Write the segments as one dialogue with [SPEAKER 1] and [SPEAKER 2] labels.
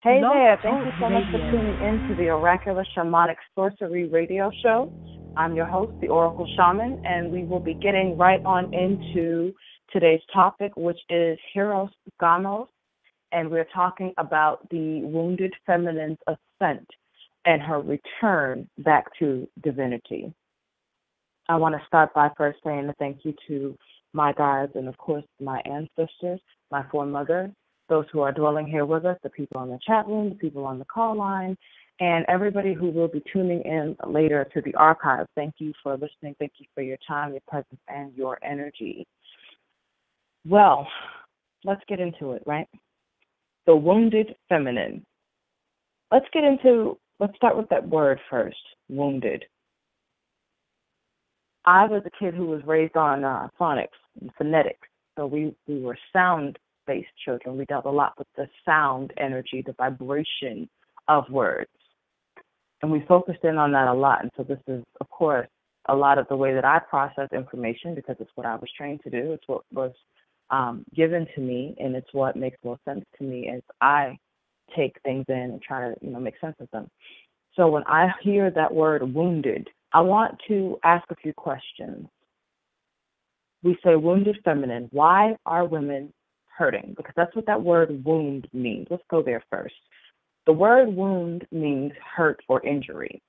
[SPEAKER 1] Hey
[SPEAKER 2] Blog
[SPEAKER 1] there, thank
[SPEAKER 2] Talk
[SPEAKER 1] you so much for
[SPEAKER 2] Radio.
[SPEAKER 1] tuning in to the Oracular Shamanic Sorcery Radio Show. I'm your host, the Oracle Shaman, and we will be getting right on into today's topic, which is Hieros Gamos, and we're talking about the wounded feminine's ascent and her return back to divinity. I want to start by first saying a thank you to my guides and, of course, my ancestors, my foremothers, those who are dwelling here with us, the people on the chat room, the people on the call line, and everybody who will be tuning in later to the archive. Thank you for listening. Thank you for your time, your presence, and your energy. Well, let's get into it, right? The wounded feminine. Let's start with that word first, wounded. I was a kid who was raised on phonics and phonetics, so we were sound-based children. We dealt a lot with the sound energy, the vibration of words, and we focused in on that a lot. And so this is, of course, a lot of the way that I process information because it's what I was trained to do. It's what was given to me, and it's what makes most sense to me as I take things in and try to, make sense of them. So when I hear that word wounded, I want to ask a few questions. We say wounded feminine. Why are women hurting? Because that's what that word wound means. Let's go there first. The word wound means hurt or injury.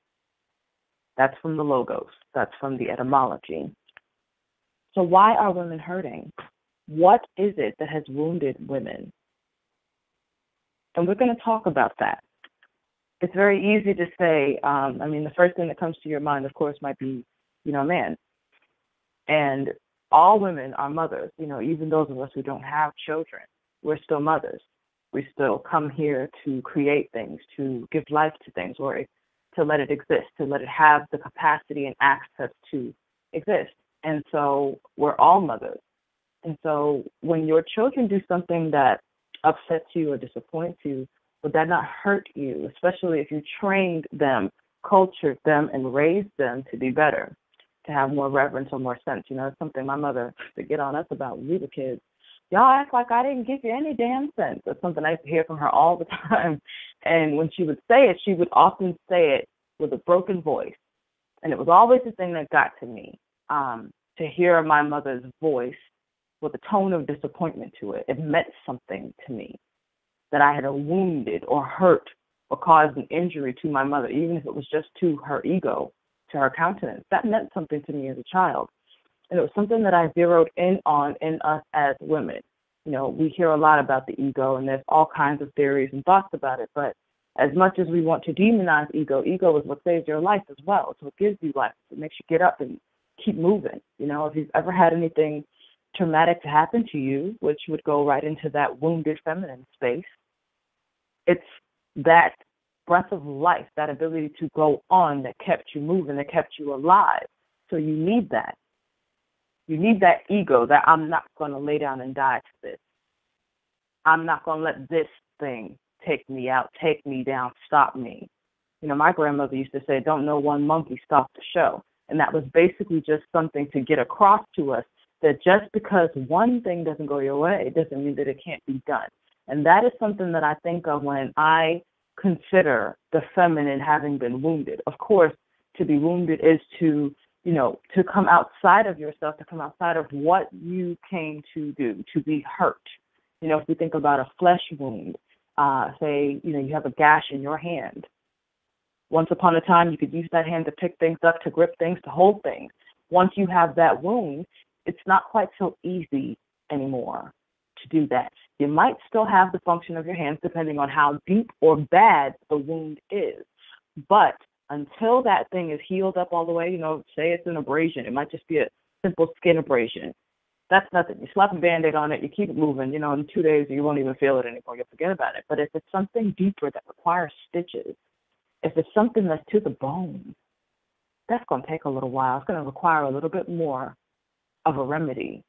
[SPEAKER 1] That's from the logos. That's from the etymology. So why are women hurting? What is it that has wounded women? And we're going to talk about that. It's very easy to say, the first thing that comes to your mind, of course, might be, man. And all women are mothers, even those of us who don't have children, we're still mothers. We still come here to create things, to give life to things, or to let it exist, to let it have the capacity and access to exist. And so we're all mothers. And so when your children do something that upsets you or disappoints you, would that not hurt you, especially if you trained them, cultured them, and raised them to be better, to have more reverence or more sense? It's something my mother used to get on us about when we were kids. Y'all act like I didn't give you any damn sense. That's something I used to hear from her all the time. And when she would say it, she would often say it with a broken voice. And it was always the thing that got to me, to hear my mother's voice with a tone of disappointment to it. It meant something to me, that I had wounded or hurt or caused an injury to my mother, even if it was just to her ego, to her countenance. That meant something to me as a child. And it was something that I zeroed in on in us as women. We hear a lot about the ego, and there's all kinds of theories and thoughts about it. But as much as we want to demonize ego is what saves your life as well. So it gives you life. It makes you get up and keep moving. If you've ever had anything traumatic to happen to you, which would go right into that wounded feminine space, it's that breath of life, that ability to go on that kept you moving, that kept you alive. So you need that. You need that ego that I'm not going to lay down and die to this. I'm not going to let this thing take me out, take me down, stop me. My grandmother used to say, don't know one monkey stop the show. And that was basically just something to get across to us that just because one thing doesn't go your way, it doesn't mean that it can't be done. And that is something that I think of when I consider the feminine having been wounded. Of course, to be wounded is to come outside of yourself, to come outside of what you came to do, to be hurt. If we think about a flesh wound, say, you have a gash in your hand. Once upon a time, you could use that hand to pick things up, to grip things, to hold things. Once you have that wound, it's not quite so easy anymore to do that. You might still have the function of your hands depending on how deep or bad the wound is. But until that thing is healed up all the way, say it's an abrasion. It might just be a simple skin abrasion. That's nothing. You slap a Band-Aid on it, you keep it moving. In 2 days you won't even feel it anymore. You'll forget about it. But if it's something deeper that requires stitches, if it's something that's to the bone, that's going to take a little while. It's going to require a little bit more of a remedy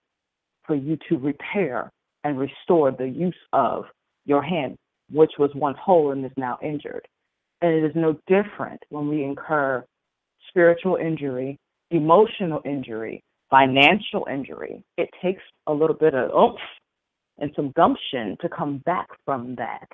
[SPEAKER 1] for you to repair and restore the use of your hand, which was once whole and is now injured. And it is no different when we incur spiritual injury, emotional injury, financial injury. It takes a little bit of oomph and some gumption to come back from that.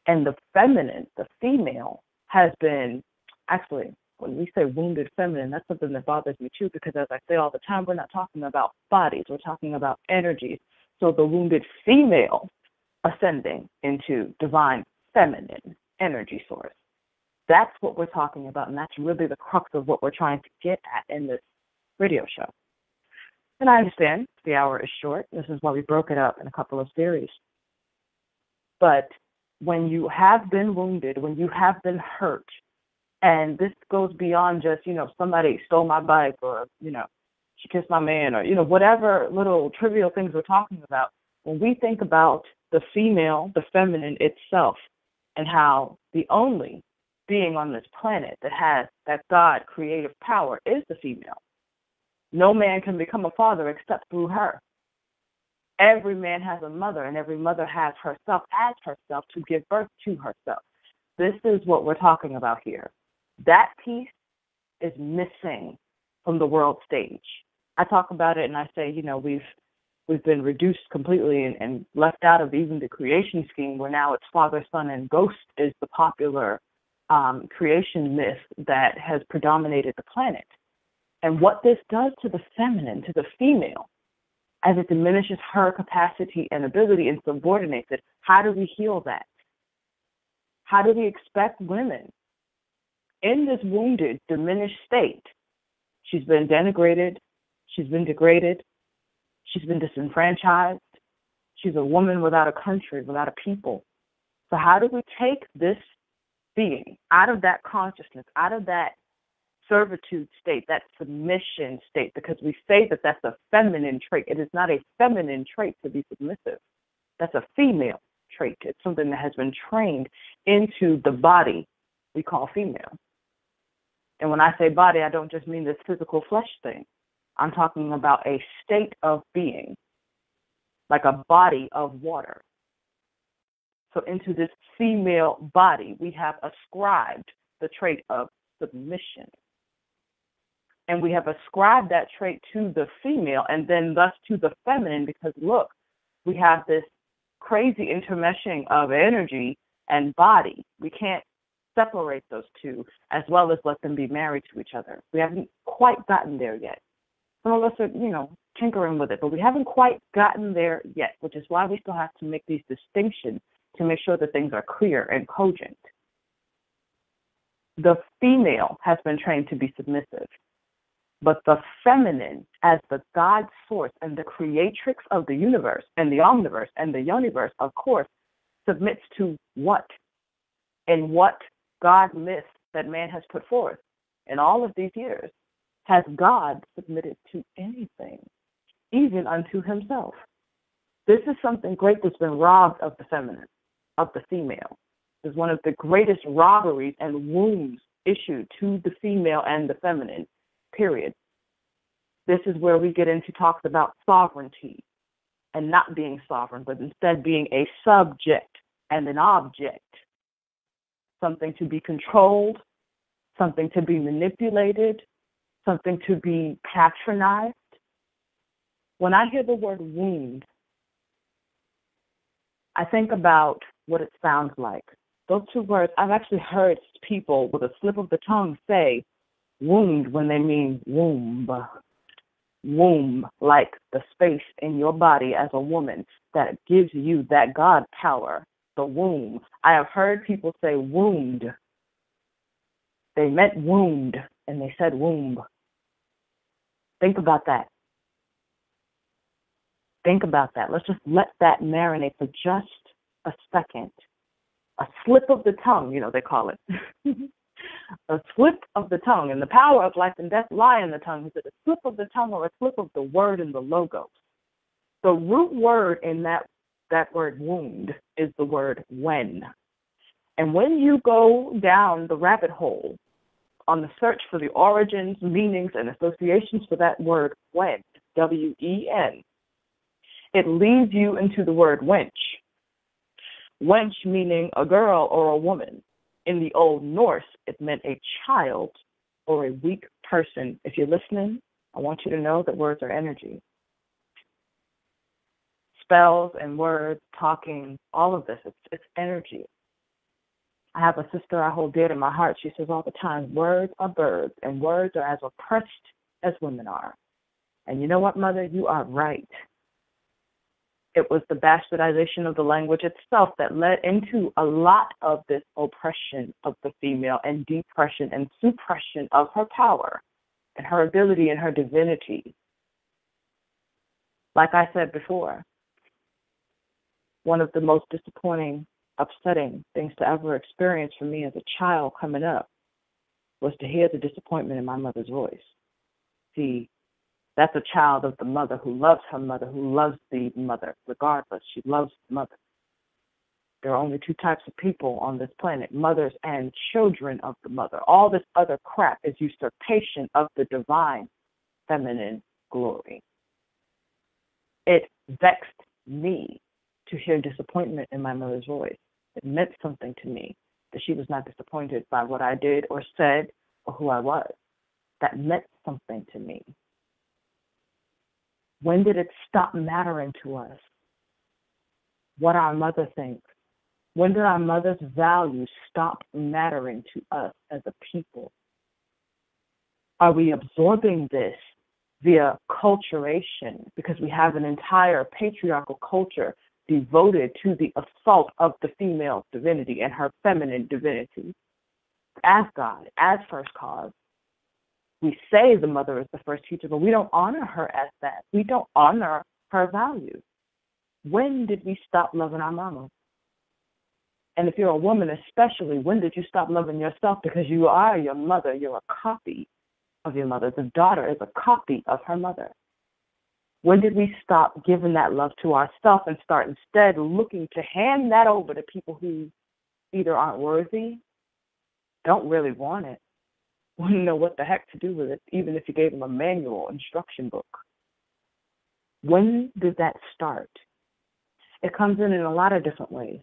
[SPEAKER 1] And the feminine, the female, has been, actually, when we say wounded feminine, that's something that bothers me too, because as I say all the time, we're not talking about bodies, we're talking about energies. So the wounded female ascending into divine feminine energy source. That's what we're talking about, and that's really the crux of what we're trying to get at in this radio show. And I understand the hour is short. This is why we broke it up in a couple of series. But when you have been wounded, when you have been hurt, and this goes beyond just, somebody stole my bike, or, she kissed my man, or, whatever little trivial things we're talking about, when we think about the female, the feminine itself, and how the only being on this planet that has that God creative power is the female. No man can become a father except through her. Every man has a mother, and every mother has herself as herself to give birth to herself. This is what we're talking about here. That piece is missing from the world stage. I talk about it and I say, we've been reduced completely and left out of even the creation scheme, where now it's Father, Son, and Ghost is the popular creation myth that has predominated the planet. And what this does to the feminine, to the female, as it diminishes her capacity and ability and subordinates it, how do we heal that? How do we expect women in this wounded, diminished state? She's been denigrated, she's been degraded, she's been disenfranchised, she's a woman without a country, without a people. So how do we take this being out of that consciousness, out of that servitude state, that submission state, because we say that that's a feminine trait. It is not a feminine trait to be submissive. That's a female trait. It's something that has been trained into the body we call female. And when I say body, I don't just mean this physical flesh thing. I'm talking about a state of being, like a body of water. So into this female body, we have ascribed the trait of submission. And we have ascribed that trait to the female and then thus to the feminine, because look, we have this crazy intermeshing of energy and body. We can't separate those two, as well as let them be married to each other. We haven't quite gotten there yet. Some of us are, tinkering with it, but we haven't quite gotten there yet, which is why we still have to make these distinctions to make sure that things are clear and cogent. The female has been trained to be submissive, but the feminine, as the God source and the creatrix of the universe and the omniverse and the universe, of course, submits to what? And what God myth that man has put forth in all of these years? Has God submitted to anything, even unto himself? This is something great that's been robbed of the feminine, of the female. It's one of the greatest robberies and wounds issued to the female and the feminine, period. This is where we get into talks about sovereignty and not being sovereign, but instead being a subject and an object, something to be controlled, something to be manipulated, something to be patronized. When I hear the word wound, I think about what it sounds like. Those two words, I've actually heard people with a slip of the tongue say wound when they mean womb. Womb, like the space in your body as a woman that gives you that God power, the womb. I have heard people say wound. They meant wound, and they said womb. Think about that. Think about that. Let's just let that marinate for just a second. A slip of the tongue, they call it. A slip of the tongue, and the power of life and death lie in the tongue. Is it a slip of the tongue or a slip of the word in the logos? The root word in that word wound is the word when. And when you go down the rabbit hole on the search for the origins, meanings, and associations for that word when, W-E-N, it leads you into the word wench. Wench meaning a girl or a woman. In the Old Norse, it meant a child or a weak person. If you're listening, I want you to know that words are energy. Spells and words, talking, all of this, it's energy. I have a sister I hold dear to my heart. She says all the time, words are birds, and words are as oppressed as women are. And you know what, Mother? You are right. It was the bastardization of the language itself that led into a lot of this oppression of the female and depression and suppression of her power and her ability and her divinity. Like I said before, one of the most disappointing, upsetting things to ever experience for me as a child coming up was to hear the disappointment in my mother's voice. See, that's a child of the mother who loves her mother, who loves the mother, regardless. She loves the mother. There are only two types of people on this planet, mothers and children of the mother. All this other crap is usurpation of the divine feminine glory. It vexed me to hear disappointment in my mother's voice. It meant something to me that she was not disappointed by what I did or said or who I was. That meant something to me. When did it stop mattering to us what our mother thinks? When did our mother's values stop mattering to us as a people? Are we absorbing this via culturation because we have an entire patriarchal culture devoted to the assault of the female divinity and her feminine divinity as God, as first cause? We say the mother is the first teacher, but we don't honor her as that. We don't honor her values. When did we stop loving our mama? And if you're a woman especially, when did you stop loving yourself? Because you are your mother. You're a copy of your mother. The daughter is a copy of her mother. When did we stop giving that love to ourselves and start instead looking to hand that over to people who either aren't worthy, don't really want it, wouldn't know what the heck to do with it, even if you gave them a manual instruction book? When did that start? It comes in a lot of different ways.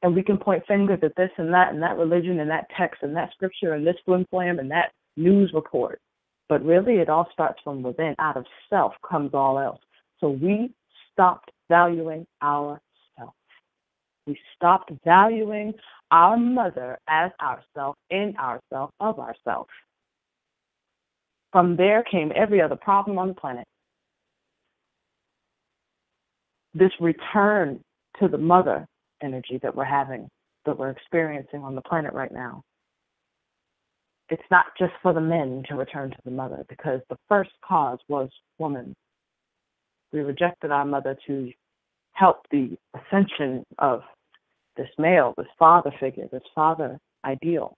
[SPEAKER 1] And we can point fingers at this and that religion and that text and that scripture and this flim flam and that news report. But really it all starts from within. Out of self comes all else. So we stopped valuing ourselves. We stopped valuing our mother as ourself, in ourself, of ourself. From there came every other problem on the planet. This return to the mother energy that we're having, that we're experiencing on the planet right now. It's not just for the men to return to the mother, because the first cause was woman. We rejected our mother to help the ascension of this male, this father figure, this father ideal.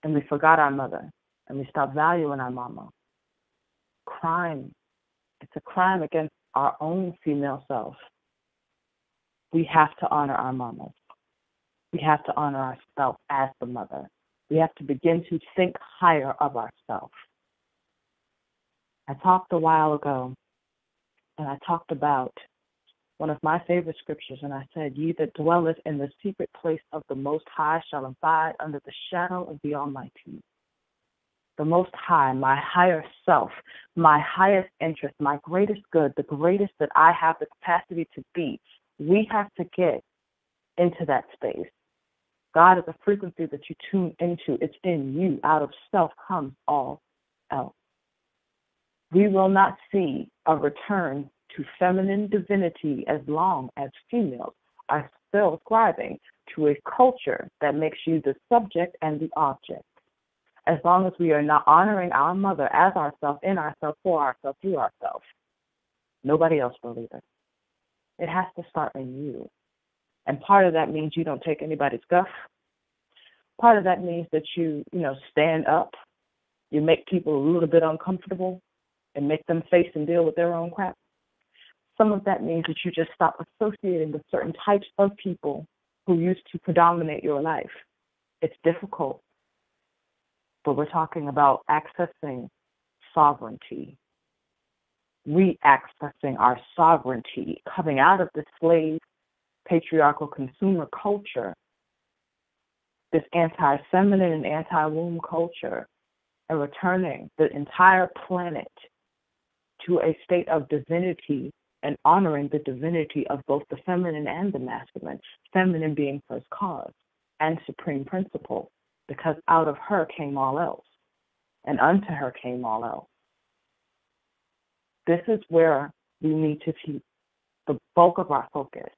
[SPEAKER 1] And we forgot our mother, and we stopped valuing our mama. Crime. It's a crime against our own female self. We have to honor our mamas. We have to honor ourselves as the mother. We have to begin to think higher of ourselves. I talked a while ago, and I talked about one of my favorite scriptures, and I said, "Ye that dwelleth in the secret place of the Most High shall abide under the shadow of the Almighty." The Most High, my higher self, my highest interest, my greatest good, the greatest that I have the capacity to be. We have to get into that space. God is a frequency that you tune into. It's in you. Out of self comes all else. We will not see a return to feminine divinity as long as females are still ascribing to a culture that makes you the subject and the object. As long as we are not honoring our mother as ourselves, in ourselves, for ourselves, through ourselves, nobody else will either. It has to start in you. And part of that means you don't take anybody's guff. Part of that means that you stand up. You make people a little bit uncomfortable and make them face and deal with their own crap. Some of that means that you just stop associating with certain types of people who used to predominate your life. It's difficult, but we're talking about accessing sovereignty. Re-accessing our sovereignty, coming out of the slave patriarchal consumer culture, this anti-feminine and anti-womb culture, and returning the entire planet to a state of divinity and honoring the divinity of both the feminine and the masculine, feminine being first cause. and supreme principle, because out of her came all else, and unto her came all else. This is where we need to keep the bulk of our focus,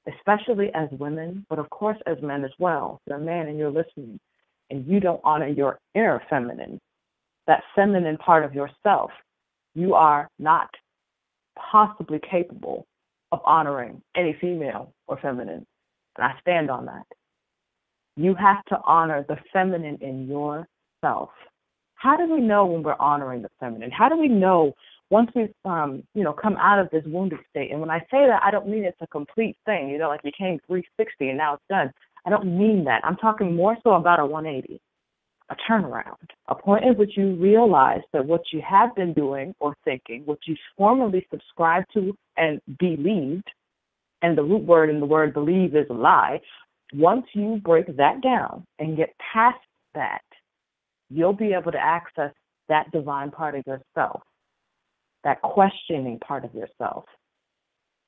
[SPEAKER 1] especially as women, but of course as men as well. If you're a man and you're listening and you don't honor your inner feminine, that feminine part of yourself, you are not possibly capable of honoring any female or feminine. And I stand on that. You have to honor the feminine in yourself. How do we know when we're honoring the feminine? How do we know once we've come out of this wounded state? And when I say that, I don't mean it's a complete thing, like you came 360 and now it's done. I don't mean that. I'm talking more so about a 180, a turnaround, a point at which you realize that what you have been doing or thinking, what you formerly subscribed to and believed, and the root word in the word believe is a lie. Once you break that down and get past that, you'll be able to access that divine part of yourself, that questioning part of yourself.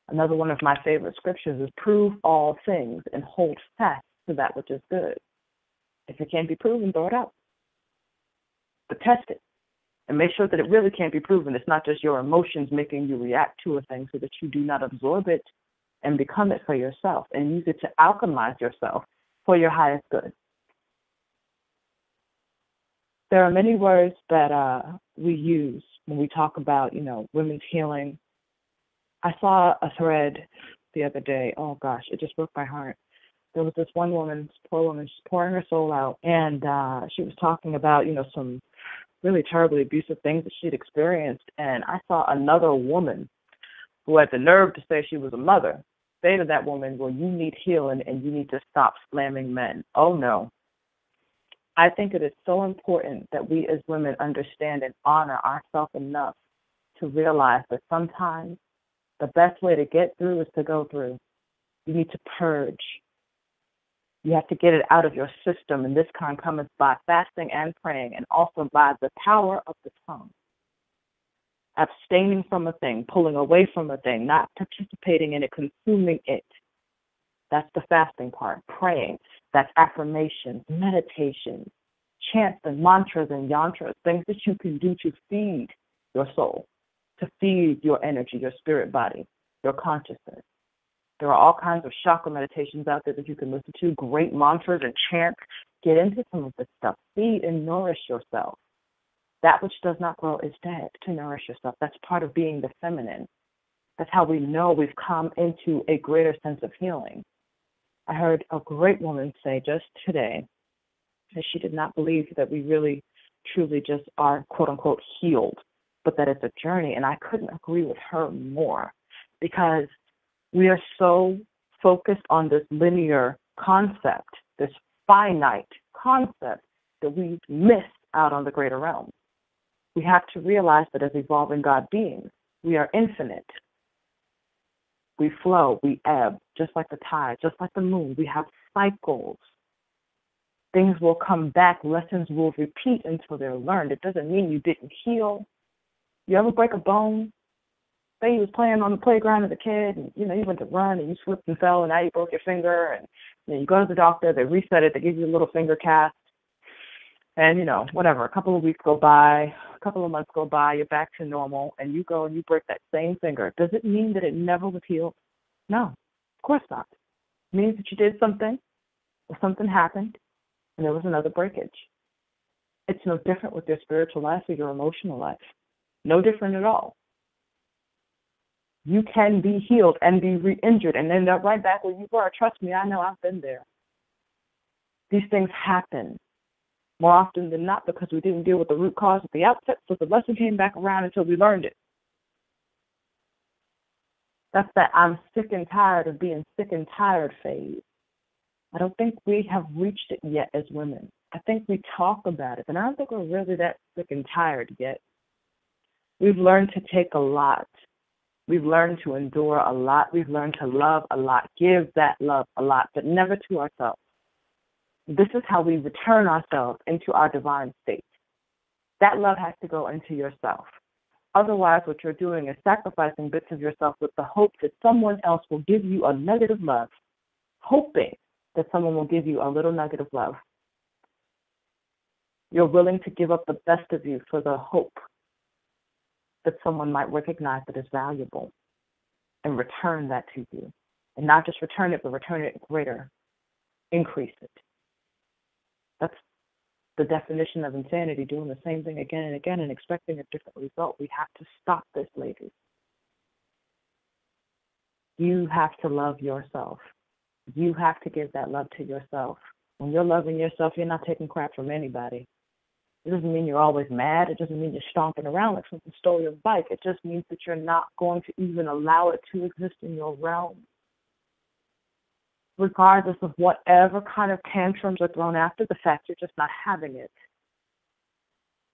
[SPEAKER 1] Another one of my favorite scriptures is prove all things and hold fast to that which is good. If it can't be proven, throw it out. But test it and make sure that it really can't be proven. It's not just your emotions making you react to a thing, so that you do not absorb it and become it for yourself and use it to alchemize yourself for your highest good. There are many words that we use when we talk about, women's healing. I saw a thread the other day. Oh, gosh, it just broke my heart. There was this one woman, poor woman, she's pouring her soul out, and she was talking about, some really terribly abusive things that she'd experienced. And I saw another woman who had the nerve to say she was a mother say to that woman, well, you need healing and you need to stop slamming men. Oh, no. I think it is so important that we as women understand and honor ourselves enough to realize that sometimes the best way to get through is to go through. You need to purge. You have to get it out of your system, and this kind cometh by fasting and praying, and also by the power of the tongue. Abstaining from a thing, pulling away from a thing, not participating in it, consuming it. That's the fasting part. Praying, that's affirmations, meditations, chants and mantras and yantras, things that you can do to feed your soul, to feed your energy, your spirit body, your consciousness. There are all kinds of chakra meditations out there that you can listen to, great mantras and chants. Get into some of this stuff. Feed and nourish yourself. That which does not grow is dead, to nourish yourself. That's part of being the feminine. That's how we know we've come into a greater sense of healing. I heard a great woman say just today that she did not believe that we really, truly just are, quote unquote, healed, but that it's a journey. And I couldn't agree with her more, because we are so focused on this linear concept, this finite concept, that we miss out on the greater realm. We have to realize that as evolving God beings, we are infinite. We flow, we ebb, just like the tide, just like the moon. We have cycles. Things will come back, lessons will repeat until they're learned. It doesn't mean you didn't heal. You ever break a bone? Say you was playing on the playground as a kid, and you went to run and you slipped and fell, and now you broke your finger, and you go to the doctor, they reset it, they give you a little finger cast, and whatever, a couple of weeks go by, a couple of months go by, you're back to normal, and you go and you break that same finger. Does it mean that it never was healed? No, of course not. It means that you did something, or something happened, and there was another breakage. It's no different with your spiritual life or your emotional life. No different at all. You can be healed and be re-injured and end up right back where you were. Trust me, I know, I've been there. These things happen more often than not because we didn't deal with the root cause at the outset, so the lesson came back around until we learned it. That's that I'm sick and tired of being sick and tired phase. I don't think we have reached it yet as women. I think we talk about it, but I don't think we're really that sick and tired yet. We've learned to take a lot. We've learned to endure a lot. We've learned to love a lot, give that love a lot, but never to ourselves. This is how we return ourselves into our divine state. That love has to go into yourself. Otherwise, what you're doing is sacrificing bits of yourself with the hope that someone else will give you a negative love, hoping that someone will give you a little nugget of love. You're willing to give up the best of you for the hope that someone might recognize that is valuable and return that to you. And not just return it, but return it greater, increase it. That's the definition of insanity, doing the same thing again and again and expecting a different result. We have to stop this, ladies. You have to love yourself. You have to give that love to yourself. When you're loving yourself, you're not taking crap from anybody. It doesn't mean you're always mad. It doesn't mean you're stomping around like someone stole your bike. It just means that you're not going to even allow it to exist in your realm. Regardless of whatever kind of tantrums are thrown after the fact, you're just not having it.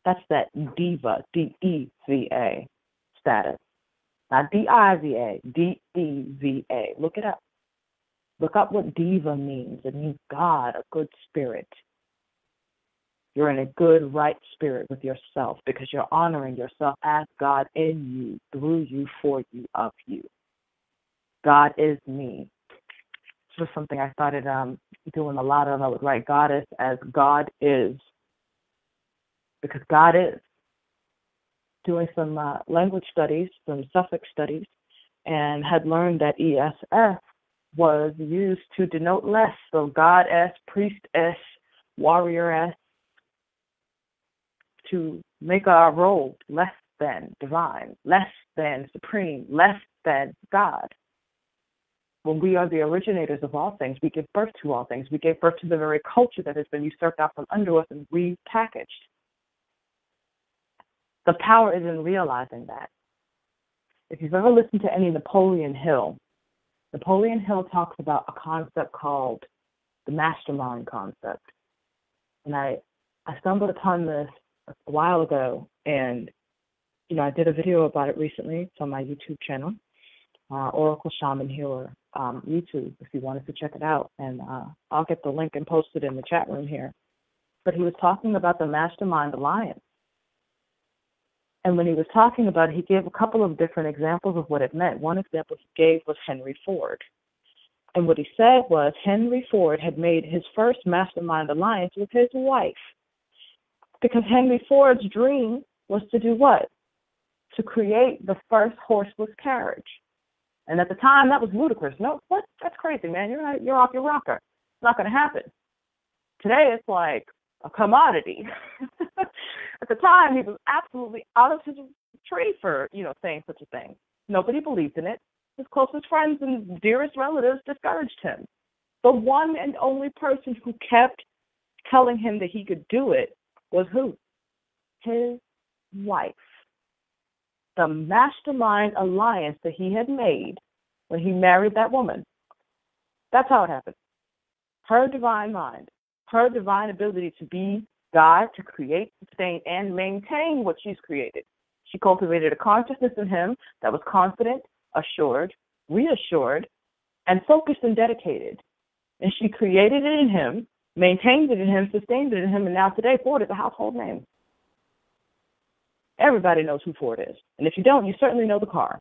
[SPEAKER 1] That's that diva, D-E-V-A status. Not D-I-V-A, D-E-V-A. Look it up. Look up what diva means. It means God, a good spirit. You're in a good, right spirit with yourself because you're honoring yourself as God in you, through you, for you, of you. God is me. This was something I started doing a lot of. I would write Goddess as God is, because God is. Doing some language studies, some suffix studies, and had learned that ESS was used to denote less. So goddess, priestess, warrioress, to make our role less than divine, less than supreme, less than God. When we are the originators of all things, we give birth to all things. We gave birth to the very culture that has been usurped out from under us and repackaged. The power is in realizing that. If you've ever listened to any Napoleon Hill talks about a concept called the mastermind concept. And I stumbled upon this a while ago, and I did a video about it recently. It's on my YouTube channel, Oracle Shaman Healer YouTube, if you wanted to check it out. And I'll get the link and post it in the chat room here. But he was talking about the Mastermind Alliance. And when he was talking about it, he gave a couple of different examples of what it meant. One example he gave was Henry Ford. And what he said was Henry Ford had made his first mastermind alliance with his wife. Because Henry Ford's dream was to do what? To create the first horseless carriage. And at the time, that was ludicrous. No, what? That's crazy, man. You're off your rocker. It's not going to happen. Today, it's like a commodity. At the time, he was absolutely out of his tree for, saying such a thing. Nobody believed in it. His closest friends and dearest relatives discouraged him. The one and only person who kept telling him that he could do it was who? His wife. The mastermind alliance that he had made when he married that woman. That's how it happened. Her divine mind, her divine ability to be God, to create, sustain, and maintain what she's created. She cultivated a consciousness in him that was confident, assured, reassured, and focused and dedicated. And she created it in him, maintained it in him, sustained it in him, and now today Ford is a household name. Everybody knows who Ford is. And if you don't, you certainly know the car.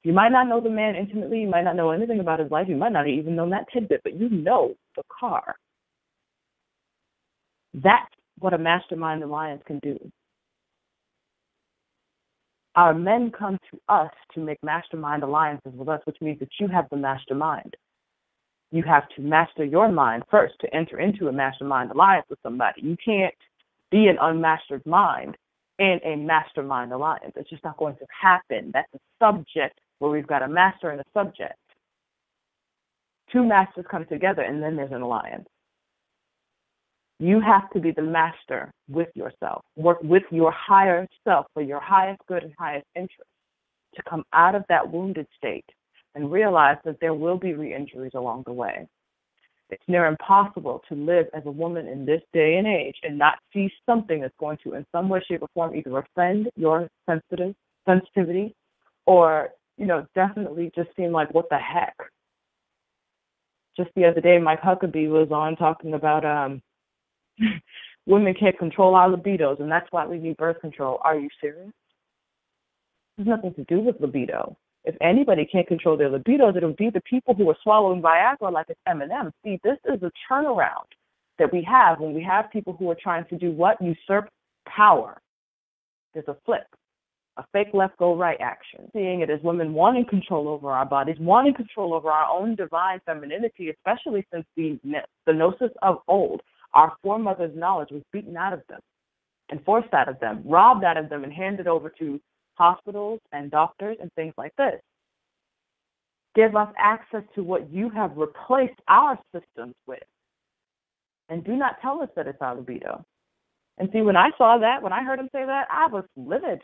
[SPEAKER 1] You might not know the man intimately. You might not know anything about his life. You might not even know that tidbit, but you know the car. That's what a mastermind alliance can do. Our men come to us to make mastermind alliances with us, which means that you have the mastermind. You have to master your mind first to enter into a mastermind alliance with somebody. You can't be an unmastered mind in a mastermind alliance. It's just not going to happen. That's a subject where we've got a master and a subject. Two masters come together, and then there's an alliance. You have to be the master with yourself. Work with your higher self for your highest good and highest interest to come out of that wounded state and realize that there will be re-injuries along the way. It's near impossible to live as a woman in this day and age and not see something that's going to, in some way, shape, or form, either offend your sensitivity or, definitely just seem like, what the heck? Just the other day, Mike Huckabee was on talking about women can't control our libidos, and that's why we need birth control. Are you serious? There's nothing to do with libido. If anybody can't control their libidos, it'll be the people who are swallowing Viagra like it's M&M. See, this is a turnaround that we have when we have people who are trying to do what? Usurp power. There's a flip, a fake left, go right action. Seeing it as women wanting control over our bodies, wanting control over our own divine femininity, especially since the gnosis of old, our foremothers' knowledge was beaten out of them and forced out of them, robbed out of them, and handed over to hospitals and doctors and things like this. Give us access to what you have replaced our systems with. And do not tell us that it's our libido. And see, when I saw that, when I heard him say that, I was livid.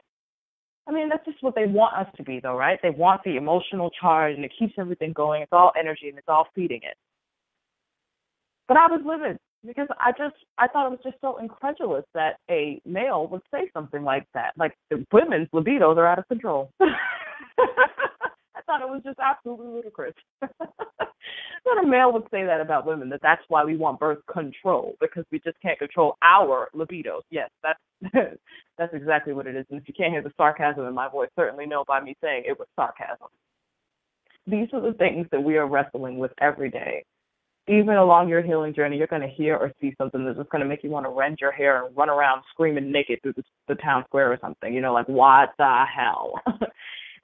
[SPEAKER 1] I mean, that's just what they want us to be, though, right? They want the emotional charge, and it keeps everything going. It's all energy, and it's all feeding it. But I was livid because I thought it was just so incredulous that a male would say something like that. Like, the women's libidos are out of control. I thought it was just absolutely ludicrous. That a male would say that about women, that's why we want birth control, because we just can't control our libidos. Yes, that's exactly what it is. And if you can't hear the sarcasm in my voice, certainly know by me saying it was sarcasm. These are the things that we are wrestling with every day. Even along your healing journey, you're going to hear or see something that's just going to make you want to rend your hair and run around screaming naked through the town square or something. You know, like, what the hell?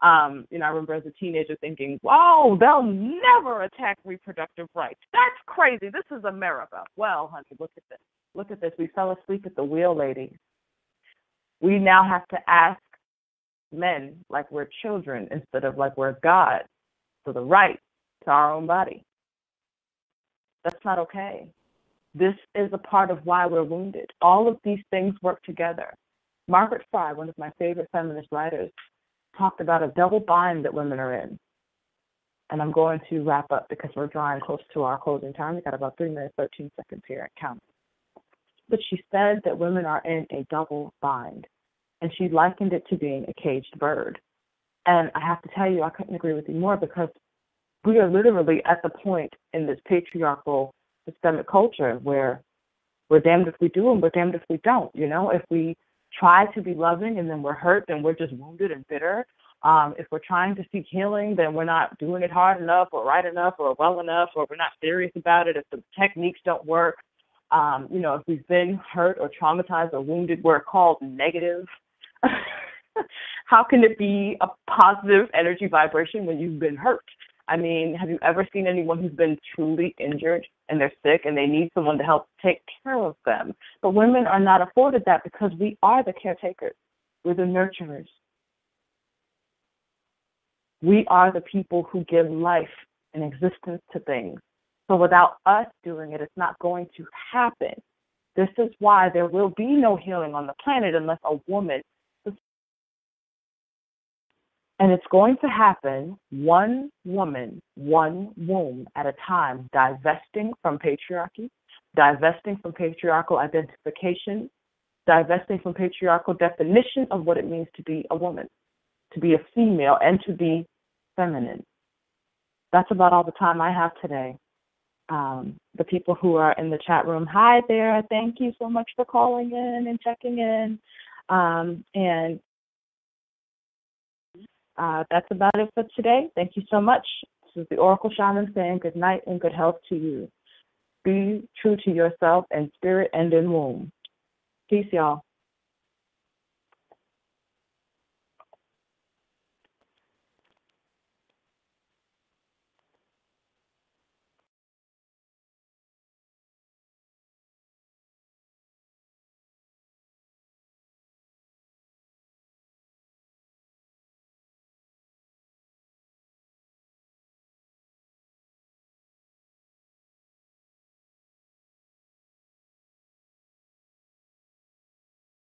[SPEAKER 1] I remember as a teenager thinking, wow, they'll never attack reproductive rights. That's crazy. This is America. Well, honey, look at this. Look at this. We fell asleep at the wheel, ladies. We now have to ask men like we're children instead of like we're God for the right to our own body. That's not okay. This is a part of why we're wounded. All of these things work together. Margaret Fry, one of my favorite feminist writers, talked about a double bind that women are in. And I'm going to wrap up because we're drawing close to our closing time. We've got about 3 minutes, 13 seconds here at count. But she said that women are in a double bind. And she likened it to being a caged bird. And I have to tell you, I couldn't agree with you more, because we are literally at the point in this patriarchal systemic culture where we're damned if we do and we're damned if we don't. You know, if we try to be loving and then we're hurt, then we're just wounded and bitter. If we're trying to seek healing, then we're not doing it hard enough or right enough or well enough, or we're not serious about it. If the techniques don't work, if we've been hurt or traumatized or wounded, we're called negative. How can it be a positive energy vibration when you've been hurt? I mean, have you ever seen anyone who's been truly injured and they're sick and they need someone to help take care of them? But women are not afforded that because we are the caretakers. We're the nurturers. We are the people who give life and existence to things. So without us doing it, it's not going to happen. This is why there will be no healing on the planet unless a woman. And it's going to happen one woman, one womb at a time, divesting from patriarchy, divesting from patriarchal identification, divesting from patriarchal definition of what it means to be a woman, to be a female, and to be feminine. That's about all the time I have today. The people who are in the chat room, hi there. Thank you so much for calling in and checking in. That's about it for today. Thank you so much. This is the Oracle Shaman saying good night and good health to you. Be true to yourself in spirit and in womb. Peace, y'all.